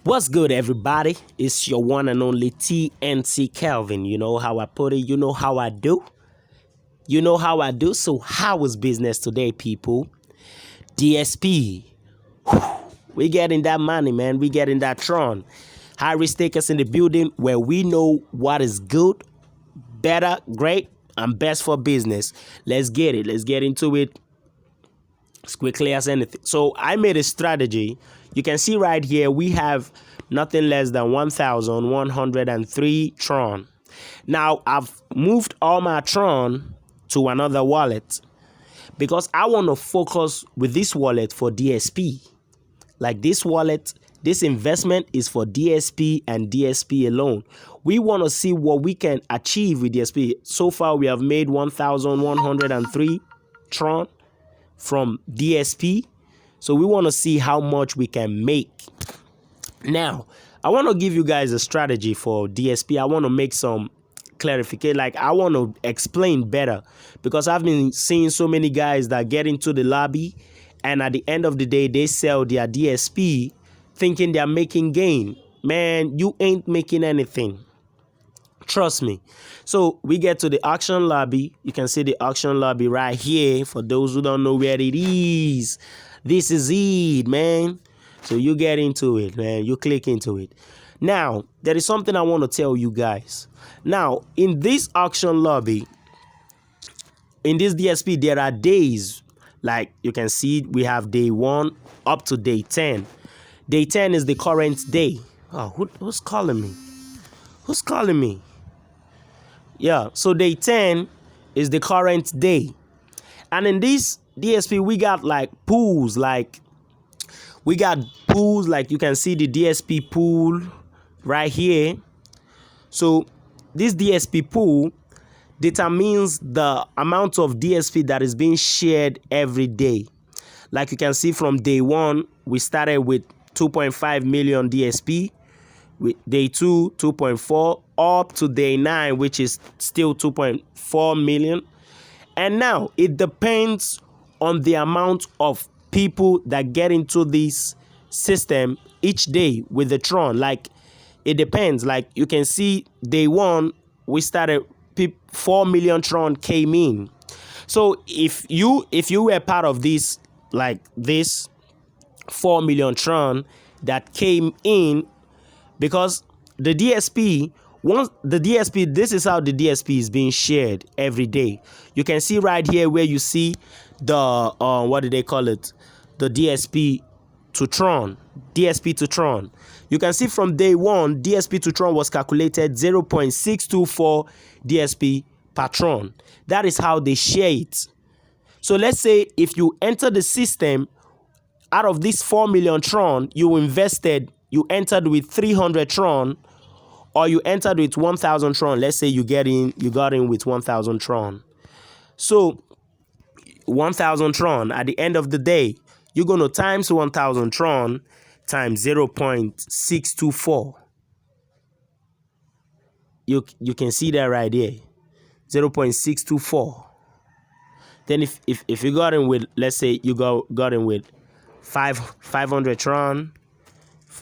What's good, everybody? It's your one and only TNC Kelvin. You know how I put it, you know how I do. You know how I do. So, how is business today, people? DSP. We getting that money, man. We getting that Tron. High risk takers in the building where we know what is good, better, great, and best for business. Let's get it. Let's get into it as quickly as anything. So I made a strategy. You can see right here we have nothing less than 1,103 Tron. Now I've moved all my Tron to another wallet because I want to focus with this wallet for DSP. Like this wallet, this investment is for DSP and DSP alone. We want to see what we can achieve with DSP. So far we have made 1,103 Tron from DSP. So we want to see how much we can make. Now, I want to give you guys a strategy for DSP. I want to make some clarification. Like, I want to explain better because I've been seeing so many guys that get into the lobby and at the end of the day, they sell their DSP thinking they're making gain. Man, you ain't making anything. Trust me. So we get to the auction lobby. You can see the auction lobby right here. For those who don't know where it is, this is it, man. So you get into it, man. You click into it. Now, there is something I want to tell you guys. Now, in this auction lobby, in this DSP, there are days. Like you can see, we have day 1 up to day 10. Day 10 is the current day. Oh, who's calling me? Who's calling me? Yeah, so day 10 is the current day. And in this DSP, we got like pools, like you can see the DSP pool right here. So this DSP pool determines the amount of DSP that is being shared every day. Like you can see from day 1, we started with 2.5 million DSP. With day 2, 2.4, up to day 9, which is still 2.4 million. And now it depends on the amount of people that get into this system each day with the Tron. Like it depends. Like you can see day 1, we started 4 million Tron came in. So if you were part of this, like this 4 million Tron that came in, because the DSP, this is how the DSP is being shared every day. You can see right here where you see the, what do they call it? The DSP to Tron. DSP to Tron. You can see from day 1, DSP to Tron was calculated 0.624 DSP per Tron. That is how they share it. So let's say if you enter the system, out of this 4 million Tron, you entered with 300 Tron, or you entered with 1,000 Tron. Let's say you got in with 1,000 Tron. So 1,000 Tron, at the end of the day, you're going to times 1,000 Tron times 0.624. You can see that right there, 0.624. Then if you got in with, let's say you got in with 500 Tron,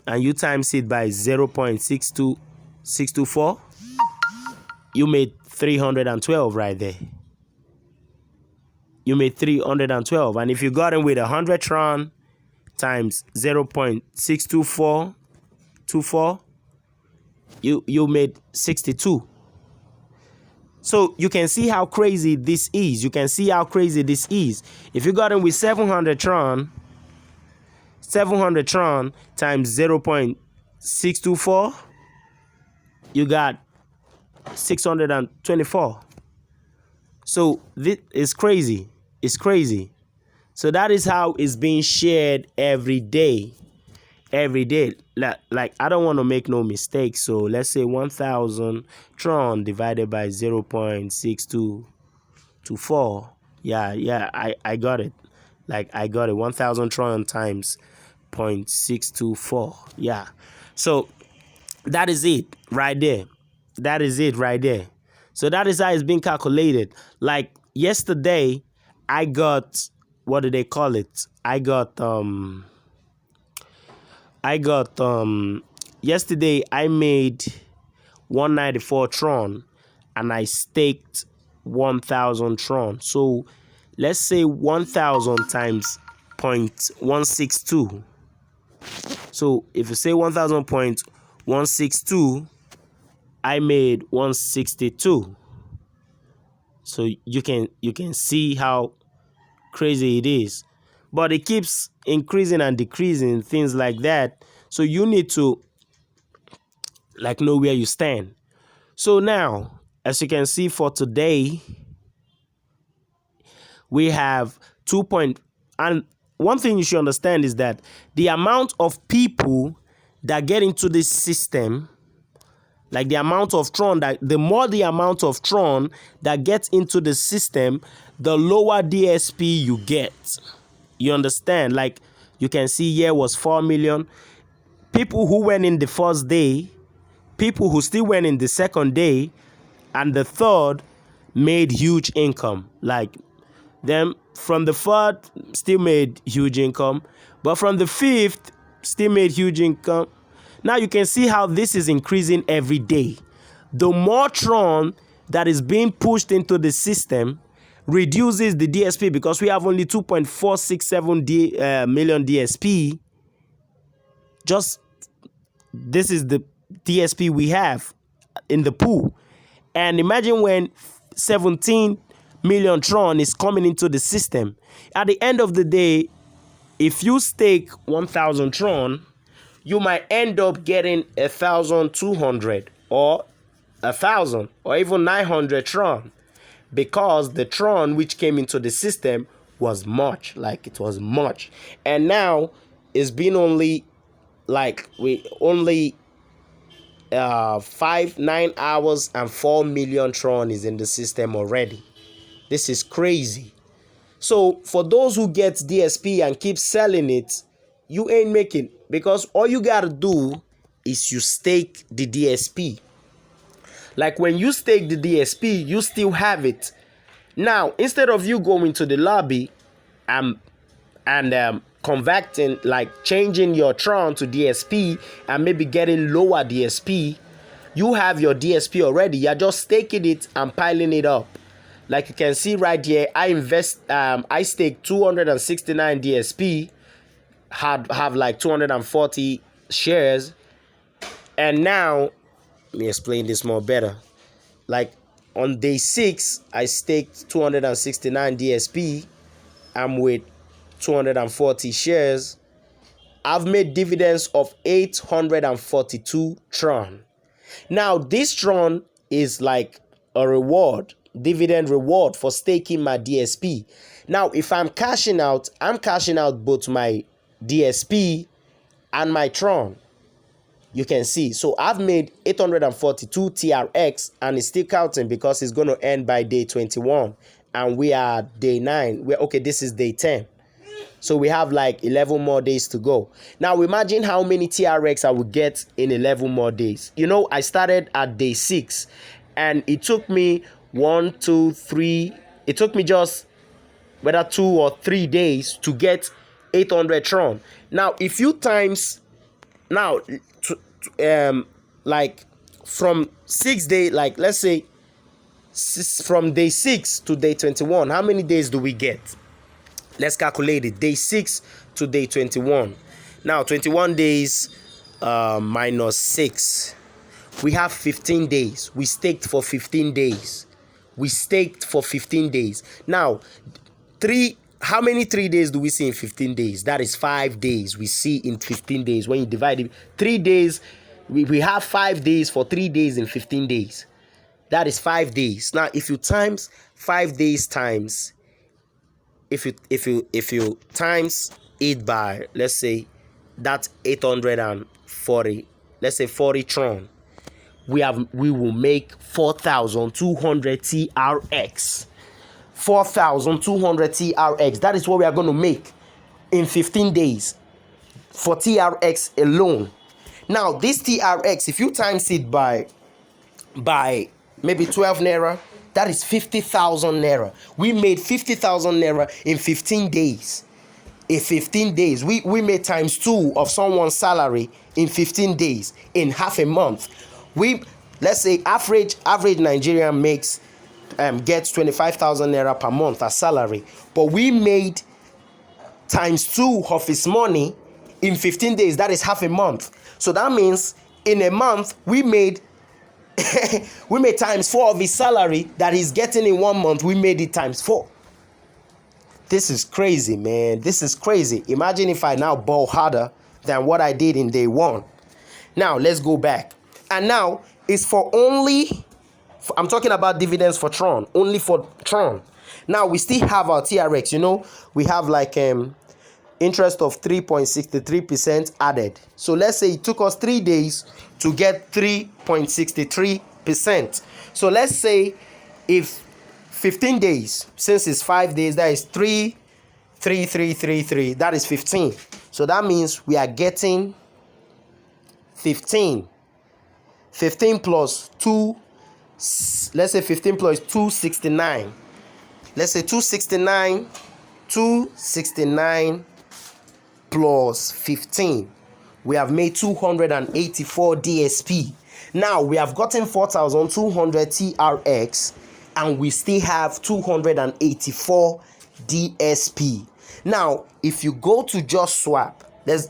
and you times it by 0.624, you made 312 right there. You made 312. And if you got in with 100 Tron times 0.624, you made 62. So you can see how crazy this is. You can see how crazy this is. If you got in with 700 Tron times 0.624, you got 624. So this is crazy. It's crazy. So that is how it's being shared every day. Every day. Like I don't want to make no mistakes. So let's say 1,000 Tron divided by 0.6224. Yeah, I got it. Like I got it. 1,000 Tron times 0.624. Yeah. So that is it right there. That is it right there. So that is how it's being calculated. Like yesterday, I got, what do they call it? I got yesterday I made 194 Tron and I staked 1,000 Tron. So let's say 1,000 times 0.162. So if you say 1,000.162, I made 162. So you can see how crazy it is. But it keeps increasing and decreasing, things like that. So you need to like know where you stand. So now, as you can see for today, we have 2 point, and one thing you should understand is that the amount of people that get into this system, like the amount of Tron, that the more the amount of Tron that gets into the system, the lower DSP you get. You understand? Like you can see here was 4 million. People who went in the first day, people who still went in the second day, and the third made huge income. Like them from the third still made huge income, but from the fifth still made huge income. Now you can see how this is increasing every day. The more Tron that is being pushed into the system reduces the DSP, because we have only 2.467 million DSP. Just this is the DSP we have in the pool. And imagine when 17 million Tron is coming into the system. At the end of the day, if you stake 1,000 Tron, you might end up getting 1,200 or 1,000 or even 900 Tron, because the Tron which came into the system was much, like it was much. And now it's been only like 9 hours and 4 million Tron is in the system already. This is crazy. So for those who get DSP and keep selling it, you ain't making, because all you gotta do is you stake the DSP. Like when you stake the DSP, you still have it. Now, instead of you going to the lobby and converting, like changing your Tron to DSP and maybe getting lower DSP, you have your DSP already. You're just staking it and piling it up. Like you can see right here, I staked 269 DSP, have like 240 shares, and now let me explain this more better. Like on day 6, I staked 269 DSP. I'm with 240 shares. I've made dividends of 842 Tron. Now this Tron is like a reward, dividend reward for staking my DSP. Now if I'm cashing out both my DSP and my Tron. You can see. So I've made 842 TRX, and it's still counting because it's going to end by day 21. And we are day 9. This is day 10. So we have like 11 more days to go. Now imagine how many TRX I would get in 11 more days. You know, I started at day 6 and it took me 1, 2, 3. It took me just whether 2 or 3 days to get 800 Tron. Now, if you times now, like from 6 days, like let's say from day 6 to day 21, how many days do we get? Let's calculate it. Day 6 to day 21. Now 21 days minus 6. We have 15 days. We staked for 15 days. Now, how many 3 days do we see in 15 days? That is 5 days we see in 15 days. When you divide it, 3 days, we have 5 days for 3 days in 15 days. That is 5 days. Now, if you times 5 days times, if you times it by, let's say, that's 840, let's say 40 Tron, we will make 4,200 TRX. 4,200 TRX. That is what we are going to make in 15 days for TRX alone. Now, this TRX, if you times it by maybe 12 Naira, that is 50,000 Naira. We made 50,000 Naira in 15 days. in 15 days. We made times 2 of someone's salary in 15 days, in half a month. Let's say average Nigerian makes gets 25,000 naira per month as salary, but we made times 2 of his money in 15 days. That is half a month. So that means in a month we made we made times 4 of his salary that he's getting in 1 month. We made it times 4. This is crazy, man. This is crazy. Imagine if I now ball harder than what I did in day 1. Now let's go back. And now it's for only, I'm talking about dividends for Tron, only for Tron. Now we still have our TRX, you know, we have like interest of 3.63% added. So let's say it took us 3 days to get 3.63%. So let's say if 15 days, since it's 5 days, that is 3, that is 15. So that means we are getting 15 plus 2, let's say 15 plus 269. Let's say 269 plus 15. We have made 284 DSP. Now we have gotten 4,200 TRX and we still have 284 DSP. Now, if you go to Just Swap, let's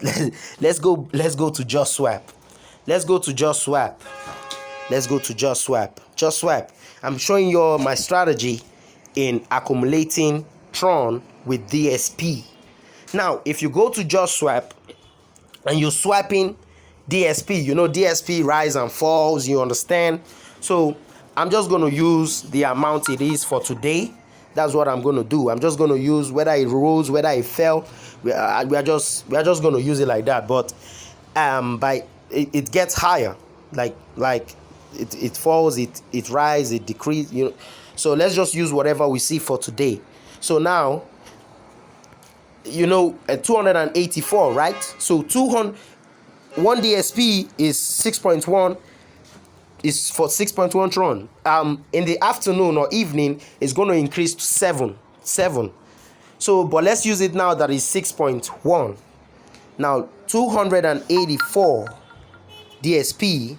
go to Just Swap. Let's go to Just Swap. Just Swap. I'm showing you my strategy in accumulating Tron with DSP. Now, if you go to Just Swap and you're swapping DSP, you know DSP rise and falls, you understand? So I'm just going to use the amount it is for today. That's what I'm going to do. I'm just going to use whether it rose, whether it fell. We are just going to use it like that. But it gets higher. Like it falls, it rises, it decreases. You know. So let's just use whatever we see for today. So now, you know, at 284, right? So 1 DSP is 6.1. Is for 6.1 Tron. In the afternoon or evening, it's going to increase to 7. So, but let's use it now that is 6.1. Now, 284 DSP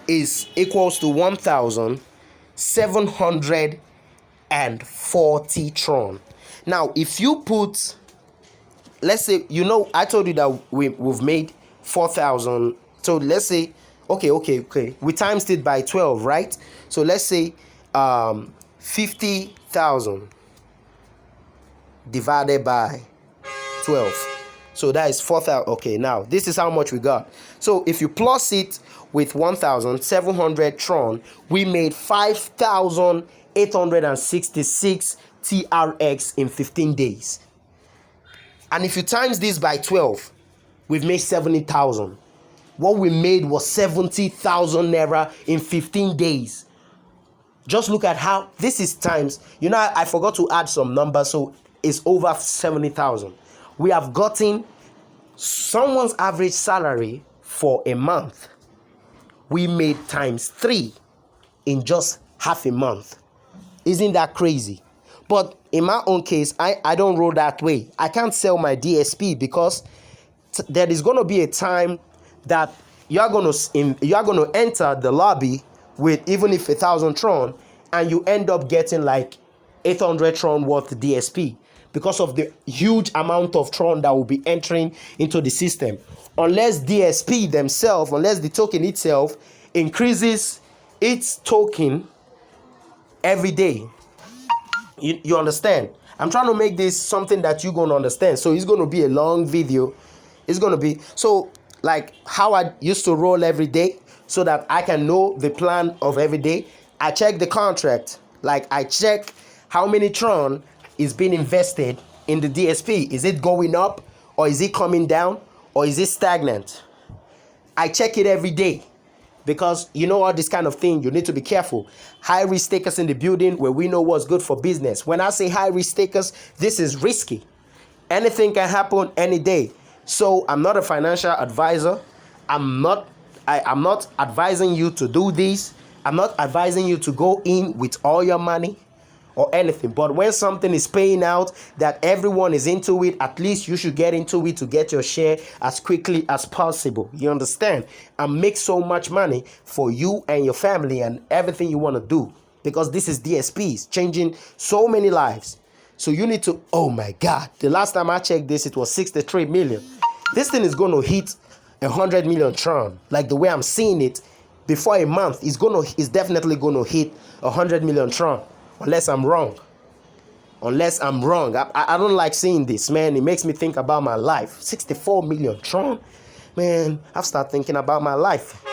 is equals to 1,740 Tron. Now, if you put, let's say, you know, I told you that we've made 4,000. So let's say, okay. We times it by 12, right? So let's say 50,000 divided by 12. So that is 4,000. Okay, now this is how much we got. So if you plus it with 1,700 Tron, we made 5,866 TRX in 15 days. And if you times this by 12, we've made 70,000. What we made was 70,000 naira in 15 days. Just look at how this is times. You know, I forgot to add some numbers, so it's over 70,000. We have gotten someone's average salary for a month. We made times 3 in just half a month. Isn't that crazy? But in my own case, I don't roll that way. I can't sell my DSP because there is going to be a time that you are going to enter the lobby with even if 1,000 Tron and you end up getting like 800 Tron worth DSP because of the huge amount of Tron that will be entering into the system. Unless DSP themselves, unless the token itself increases its token every day. You understand? I'm trying to make this something that you're going to understand. So it's going to be a long video. It's going to be so like how I used to roll every day so that I can know the plan of every day. I check the contract. Like I check how many Tron is being invested in the DSP. Is it going up or is it coming down or is it stagnant? I check it every day because you know all this kind of thing, you need to be careful. High risk takers in the building where we know what's good for business. When I say high risk takers, this is risky. Anything can happen any day. So I'm not a financial advisor. I'm not advising you to do this. I'm not advising you to go in with all your money or anything. But when something is paying out that everyone is into it, at least you should get into it to get your share as quickly as possible. You understand? And make so much money for you and your family and everything you want to do. Because this is DSPs changing so many lives. So you need to, oh my God, the last time I checked this, it was 63 million. This thing is going to hit 100 million Tron. Like the way I'm seeing it, before a month, it's definitely going to hit 100 million Tron. Unless I'm wrong. I don't like seeing this, man. It makes me think about my life. 64 million Tron. Man, I've started thinking about my life.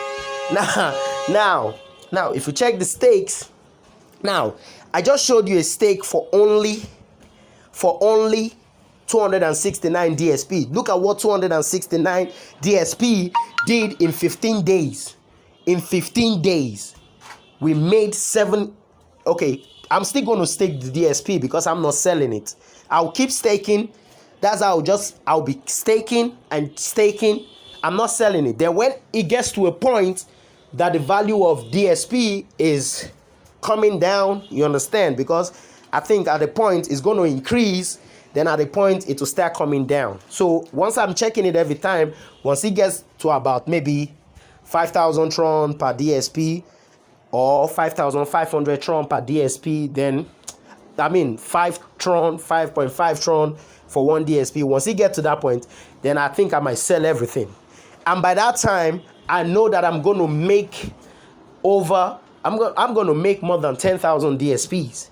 Now, if you check the stakes, now, I just showed you a stake for only 269 DSP. Look at what 269 DSP did in 15 days. In 15 days, we made 7. Okay, I'm still going to stake the DSP because I'm not selling it. I'll keep staking. That's how I'll be staking and staking. I'm not selling it. Then when it gets to a point that the value of DSP is coming down, you understand? Because I think at the point it's going to increase, then at the point it will start coming down. So once I'm checking it every time, once it gets to about maybe 5,000 Tron per DSP or 5,500 Tron per DSP, then 5 Tron, 5.5 Tron for one DSP. Once it gets to that point, then I think I might sell everything. And by that time, I know that I'm going to make I'm going to make more than 10,000 DSPs.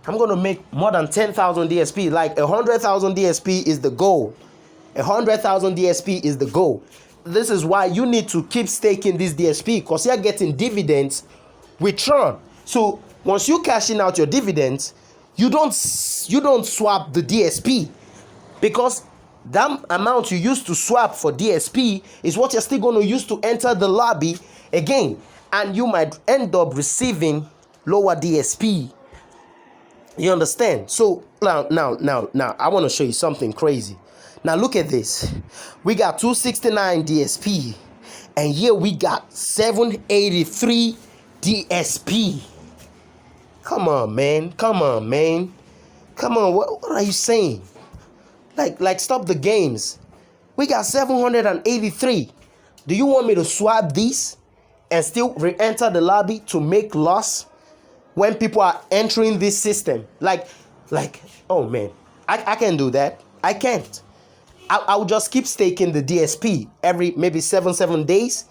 I'm going to make more than 10,000 DSP. Like 100,000 DSP is the goal. 100,000 DSP is the goal. This is why you need to keep staking this DSP, because you're getting dividends with Tron. So once you cashing out your dividends, you don't swap the DSP, because that amount you used to swap for DSP is what you're still going to use to enter the lobby again. And you might end up receiving lower DSP. You understand? So now, I want to show you something crazy. Now look at this. We got 269 DSP, and here we got 783 DSP. Come on, man. Come on. What are you saying? Like stop the games. We got 783. Do you want me to swap these and still re-enter the lobby to make loss when people are entering this system? Like, oh man, I can't do that. I can't. I'll just keep staking the DSP every maybe 7 days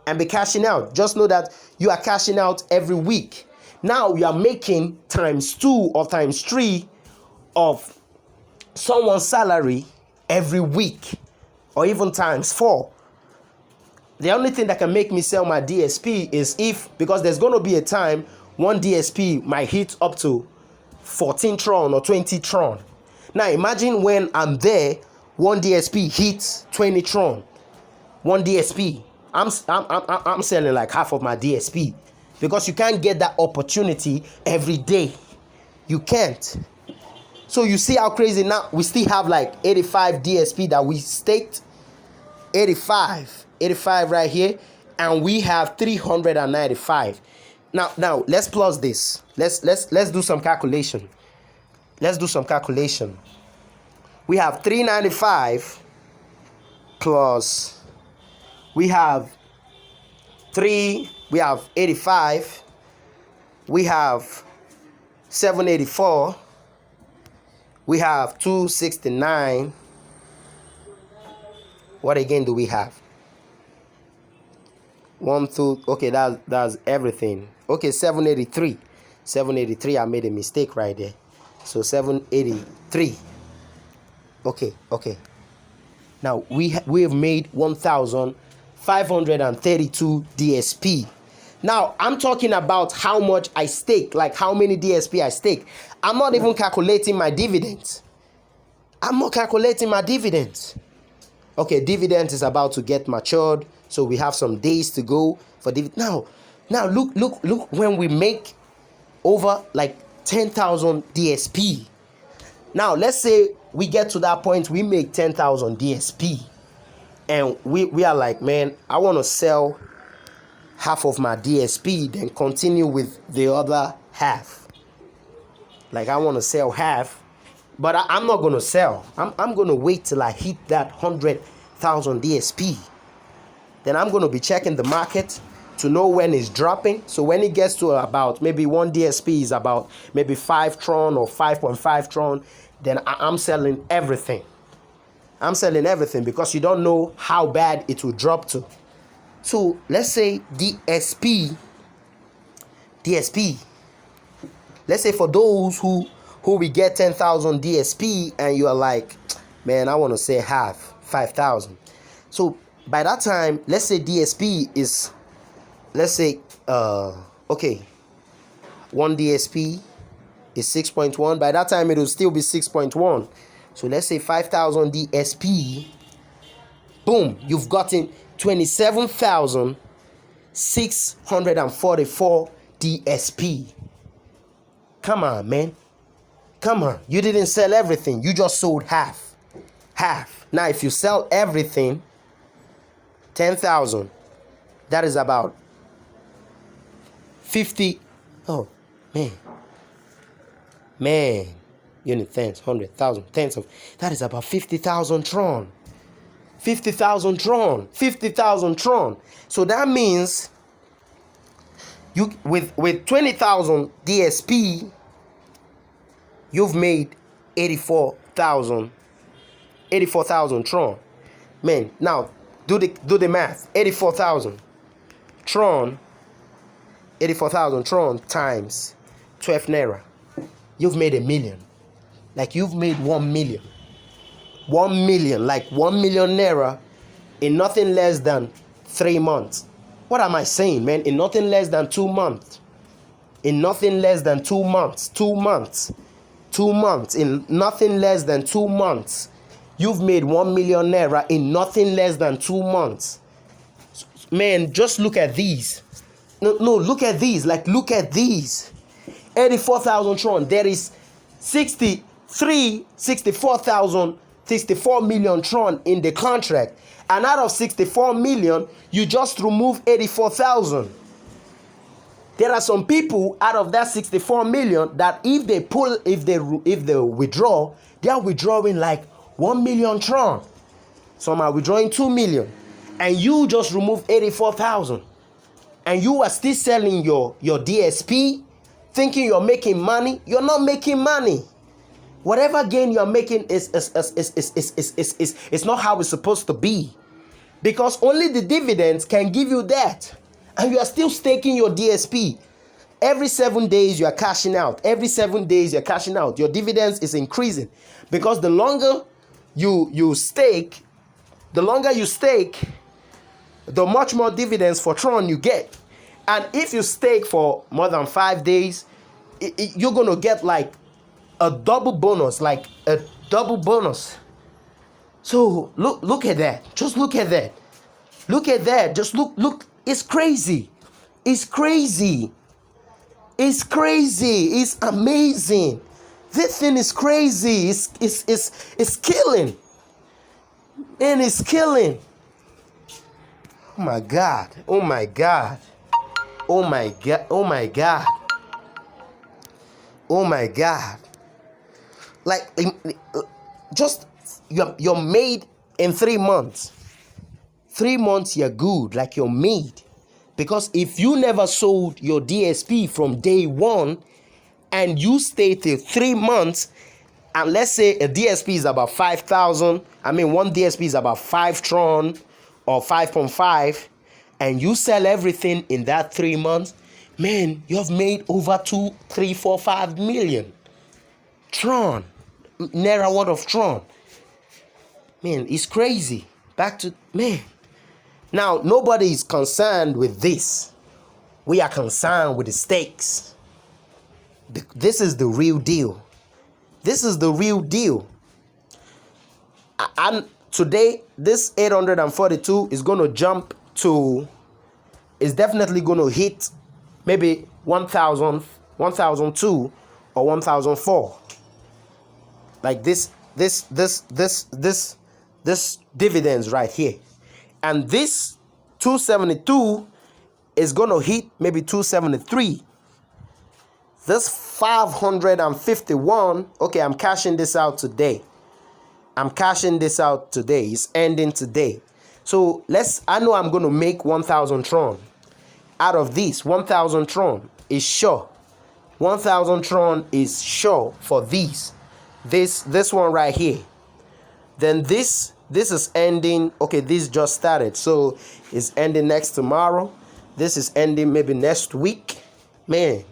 and be cashing out. Just know that you are cashing out every week. Now you are making ×2 or ×3 of someone's salary every week, or even ×4. The only thing that can make me sell my DSP is because there's going to be a time one DSP might hit up to 14 Tron or 20 Tron. Now imagine when I'm there, one DSP hits 20 Tron. One DSP. I'm selling like half of my DSP, because you can't get that opportunity every day. You can't. So you see how crazy now we still have like 85 DSP that we staked. 85 right here, and we have 395. Now let's plus this. Let's do some calculation. We have 395 plus we have 85, we have 784, we have 269. What again do we have? 1, 2. Okay, that's everything. Okay, 783. I made a mistake right there. So 783. Okay. Now we have made 1,532 DSP. Now I'm talking about how much I stake, like how many DSP I stake. I'm not even calculating my dividends. Okay, dividends is about to get matured, so we have some days to go for dividend. Now look when we make over like 10,000 DSP. Now let's say we get to that point, we make 10,000 DSP, and we are like, man, I want to sell half of my DSP, then continue with the other half. Like I want to sell half, but I'm not going to sell. I'm going to wait till I hit that 100,000 DSP. Then I'm going to be checking the market to know when it's dropping. So when it gets to about maybe one DSP is about maybe 5 Tron or 5.5 Tron, then I'm selling everything. I'm selling everything because you don't know how bad it will drop to. So let's say DSP. Let's say for those who we get 10,000 DSP and you are like, man, I want to say half, 5,000. So by that time, let's say DSP is, let's say, okay, one DSP is 6.1. By that time, it will still be 6.1. So let's say 5,000 DSP. Boom, you've gotten 27,644 DSP. Come on, man. Come on. You didn't sell everything. You just sold half. Half. Now, if you sell everything, 10,000, that is about 50. Oh, man. Man. Unit, tens, 100,000, tens of. That is about 50,000 Tron. 50,000 Tron. 50,000 Tron. So that means you with 20,000 DSP, you've made 84,000 Tron. Man, now do the math. 84,000 Tron. 84,000 Tron times 12 Naira. You've made 1 million. Like you've made 1 million. 1 million, like 1 million Naira in nothing less than 3 months. What am I saying, man? In nothing less than 2 months. In nothing less than 2 months. 2 months. 2 months. In nothing less than 2 months. You've made 1 million Naira in nothing less than 2 months. Man, just look at these. No, look at these. Like, look at these. 84,000 Tron. There is 64 million Tron in the contract. And out of 64 million, you just remove 84,000. There are some people out of that 64 million that if they withdraw, they are withdrawing like 1 million Tron. Some are withdrawing 2 million. And you just remove 84,000. And you are still selling your DSP, thinking you're making money. You're not making money. Whatever gain you're making is not how it's supposed to be. Because only the dividends can give you that. And you are still staking your DSP. Every 7 days you are cashing out. Every 7 days you're cashing out. Your dividends is increasing. Because the longer you stake, the much more dividends for Tron you get. And if you stake for more than 5 days, you're going to get like a double bonus, So look at that. Just look at that. Look at that. Just look. It's crazy. It's crazy. It's crazy. It's amazing. This thing is crazy. It's killing. And it's killing. Oh my God. Oh my God. Oh my God. Oh my God. Oh my God. Like, just you're made in 3 months. 3 months you're good, like you're made. Because if you never sold your DSP from day one and you stay till 3 months, and let's say a DSP is about 5,000, one DSP is about 5 Tron or 5.5, and you sell everything in that 3 months, man, you have made over 2, 3, 4, 5 million Tron. Naira worth of Tron. Man, it's crazy. Back to, man. Now, nobody is concerned with this. We are concerned with the stakes. This is the real deal. This is the real deal. And today, this 842 is going to jump to, is definitely going to hit maybe 1,000, 1,002 or 1,004. Like this dividends right here. And this 272 is going to hit maybe 273 This 551, okay, I'm cashing this out today. It's ending today. So I know I'm going to make 1,000 Tron. Out of this, 1,000 Tron is sure. 1,000 Tron is sure for these. This one right here. Then this is ending. Okay, this just started. So it's ending next tomorrow. This is ending maybe next week. Man.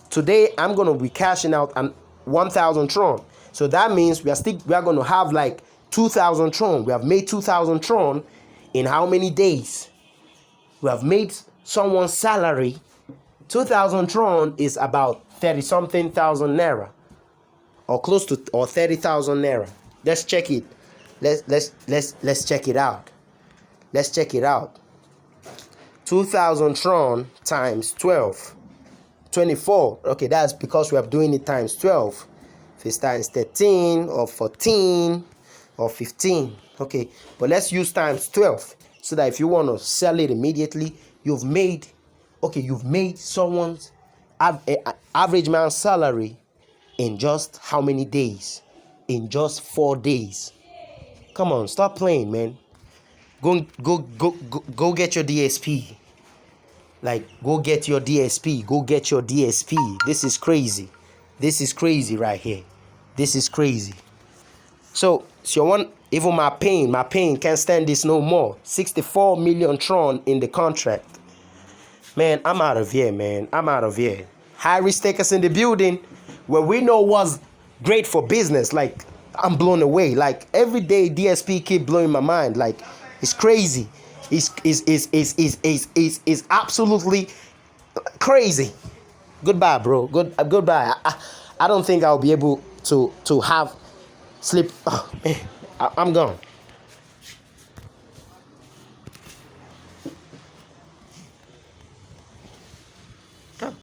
Today I'm going to be cashing out 1,000 Tron. So that means we are going to have like 2,000 Tron. We have made 2,000 Tron in how many days? We have made someone's salary. 2,000 Tron is about 30-something thousand naira, or close to, or 30,000 naira. Let's check it. Let's check it out. Let's check it out. 2,000 Tron times 12, 24. Okay, that's because we are doing it times 12. If it's times 13 or 14 or 15. Okay, but let's use times 12 so that if you want to sell it immediately, you've made someone's average man's salary in just how many days? In just 4 days. Come on, stop playing, man. Go get your DSP. Like, go get your DSP. Go get your DSP. This is crazy. This is crazy right here. This is crazy. So even my pain can't stand this no more. 64 million Tron in the contract. Man, I'm out of here, man. I'm out of here. High risk takers in the building, where we know what's great for business. Like, I'm blown away. Like, every day DSP keep blowing my mind. Like, it's crazy. It's absolutely crazy. Goodbye, bro. Goodbye. I don't think I'll be able to have sleep. Oh, man, I'm gone.